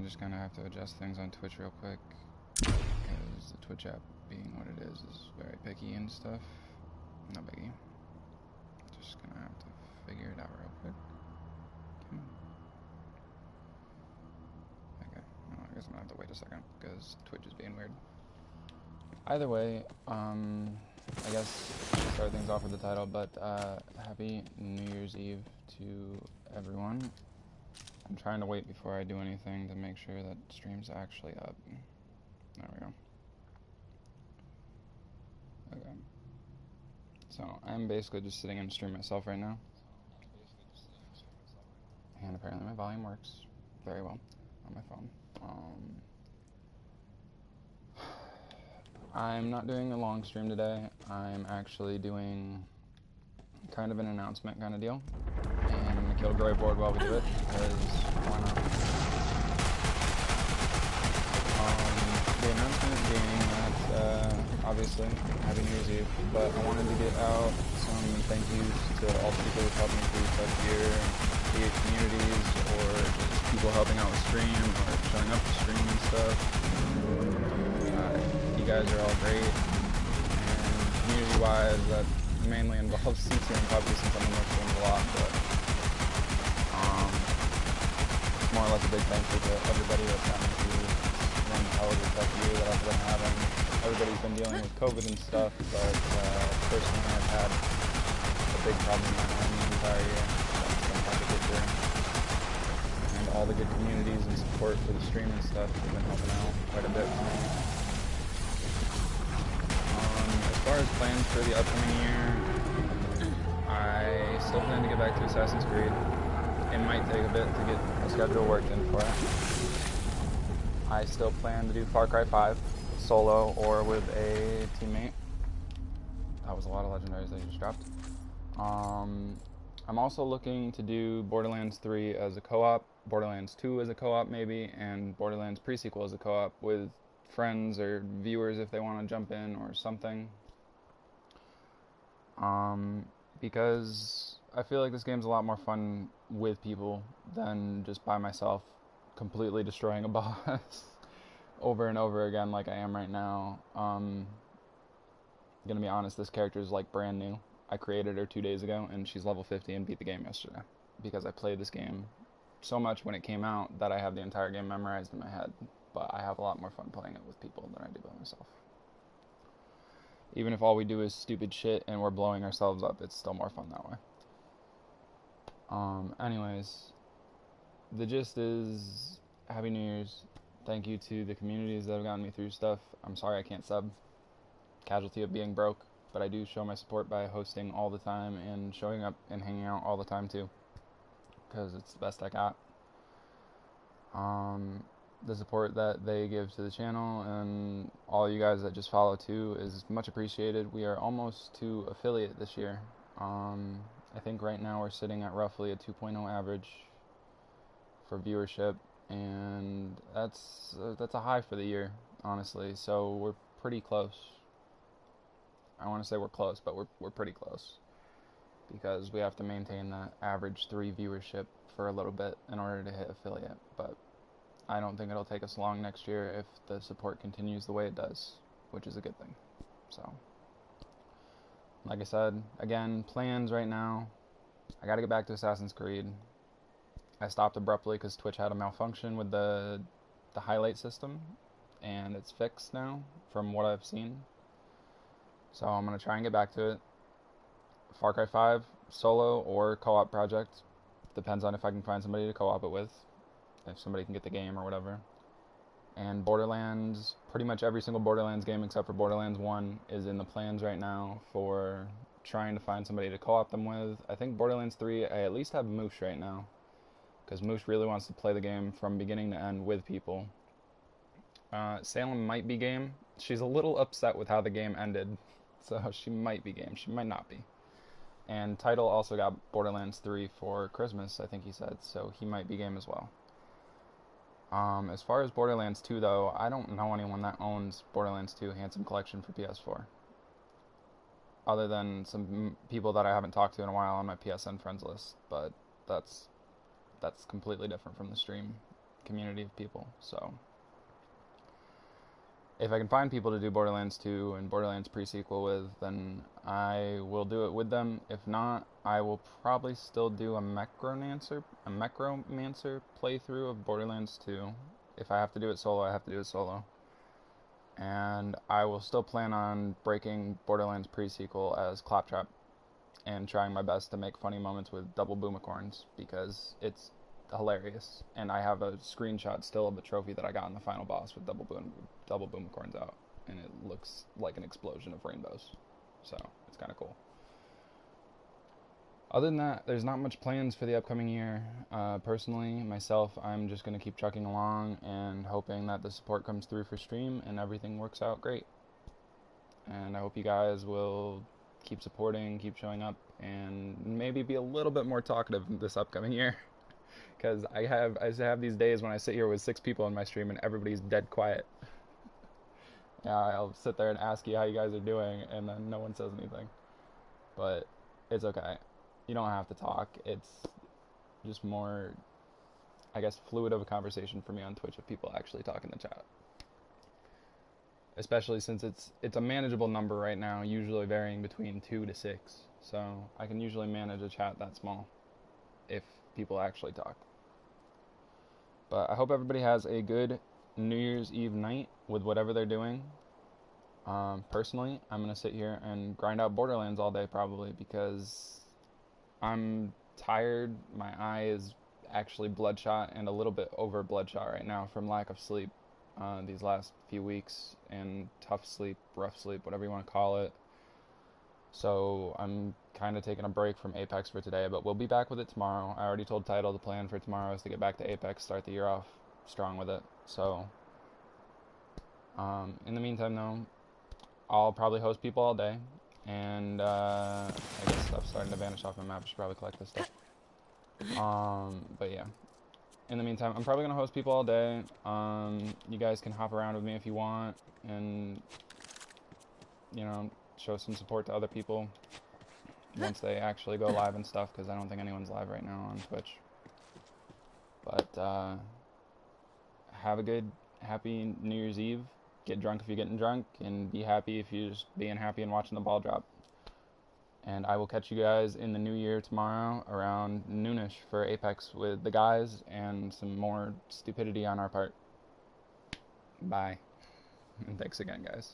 just kind of have to adjust things on Twitch real quick, because the Twitch app, being what it is very picky and stuff. No biggie. Just gonna have to figure it out real quick. Okay, no, I guess I'm gonna have to wait a second, because Twitch is being weird. Either way, I guess start things off with the title, but happy New Year's Eve to everyone. I'm trying to wait before I do anything to make sure that stream's actually up. There we go. Okay. So I'm basically just sitting in stream myself right now. And apparently my volume works very well on my phone. I'm not doing a long stream today. I'm actually doing kind of an announcement kind of deal. And I'm gonna kill Gray Board while we do it, because why not? The announcement being that, obviously, Happy New Year's Eve, but I wanted to get out some thank yous to all the people who've helped me through such year, be it communities, or just people helping out with stream, or showing up to stream and stuff. You guys are all great, and community-wise, that mainly involves CT and PUBG since I'm in those streams a lot, but more or less a big thank you to everybody that's gotten me through one hell of a tough year that I've been having. Everybody's been dealing with COVID and stuff, but personally I've had a big problem in my own the entire year that's been hard to get through. And all the good communities and support for the stream and stuff have been helping out quite a bit for me. As far as plans for the upcoming year, I still plan to get back to Assassin's Creed. It might take a bit to get a schedule worked in for it. I still plan to do Far Cry 5 solo or with a teammate. That was a lot of legendaries they just dropped. I'm also looking to do Borderlands 3 as a co-op, Borderlands 2 as a co-op maybe, and Borderlands pre-sequel as a co-op with friends or viewers if they want to jump in or something. Because I feel like this game's a lot more fun with people than just by myself completely destroying a boss over and over again like I am right now. Gonna be honest, this character is like brand new. I created her 2 days ago and she's level 50 and beat the game yesterday because I played this game so much when it came out that I have the entire game memorized in my head, but I have a lot more fun playing it with people than I do by myself. Even if all we do is stupid shit and we're blowing ourselves up, it's still more fun that way. Anyways, the gist is, Happy New Year's. Thank you to the communities that have gotten me through stuff. I'm sorry I can't sub. Casualty of being broke, but I do show my support by hosting all the time and showing up and hanging out all the time too, because it's the best I got. The support that they give to the channel and all you guys that just follow too is much appreciated. We are almost to affiliate this year. I think right now we're sitting at roughly a 2.0 average for viewership, and that's a high for the year, honestly. So we're pretty close. I want to say we're close, but we're pretty close, because we have to maintain that average 3 viewership for a little bit in order to hit affiliate. But I don't think it'll take us long next year if the support continues the way it does, which is a good thing. So, like I said, again, plans right now, I gotta get back to Assassin's Creed. I stopped abruptly because Twitch had a malfunction with the highlight system, and it's fixed now from what I've seen. So I'm gonna try and get back to it. Far Cry 5 solo or co-op project, depends on if I can find somebody to co-op it with, if somebody can get the game or whatever. And Borderlands, pretty much every single Borderlands game except for Borderlands 1 is in the plans right now for trying to find somebody to co-op them with. I think Borderlands 3, I at least have Moosh right now, because Moosh really wants to play the game from beginning to end with people. Salem might be game. She's a little upset with how the game ended, so she might be game. She might not be. And Title also got Borderlands 3 for Christmas, I think he said, so he might be game as well. As far as Borderlands 2, though, I don't know anyone that owns Borderlands 2 Handsome Collection for PS4. Other than some people that I haven't talked to in a while on my PSN friends list, but that's completely different from the stream. community of people. So if I can find people to do Borderlands 2 and Borderlands pre-sequel with, then I will do it with them. If not, I will probably still do a Necromancer playthrough of Borderlands 2. If I have to do it solo, I have to do it solo. And I will still plan on breaking Borderlands pre-sequel as Claptrap and trying my best to make funny moments with double boomicorns because it's hilarious. And I have a screenshot still of a trophy that I got in the final boss with double boomicorns out, and it looks like an explosion of rainbows. So it's kind of cool. Other than that, there's not much plans for the upcoming year. Personally, myself, I'm just going to keep trucking along and hoping that the support comes through for stream and everything works out great. And I hope you guys will keep supporting, keep showing up, and maybe be a little bit more talkative this upcoming year. Because I have these days when I sit here with 6 people in my stream and everybody's dead quiet. Yeah, I'll sit there and ask you how you guys are doing, and then no one says anything. But it's okay. You don't have to talk. It's just more, I guess, fluid of a conversation for me on Twitch if people actually talk in the chat. Especially since it's a manageable number right now, usually varying between 2 to 6. So I can usually manage a chat that small if people actually talk. But I hope everybody has a good New Year's Eve night with whatever they're doing. Personally, I'm going to sit here and grind out Borderlands all day probably because I'm tired. My eye is actually bloodshot and a little bit over bloodshot right now from lack of sleep these last few weeks, and tough sleep, rough sleep, whatever you want to call it. So I'm kind of taking a break from Apex for today, but we'll be back with it tomorrow. I already told Tidal the plan for tomorrow is to get back to Apex, start the year off strong with it. So in the meantime, though, I'll probably host people all day, and I guess stuff's starting to vanish off my map. I should probably collect this stuff. But yeah, in the meantime, I'm probably gonna host people all day. You guys can hop around with me if you want, and show some support to other people once they actually go live and stuff, because I don't think anyone's live right now on Twitch. But have a good, happy New Year's Eve. Get drunk if you're getting drunk, and be happy if you're just being happy and watching the ball drop. And I will catch you guys in the new year tomorrow around noonish for Apex with the guys and some more stupidity on our part. Bye. And thanks again, guys.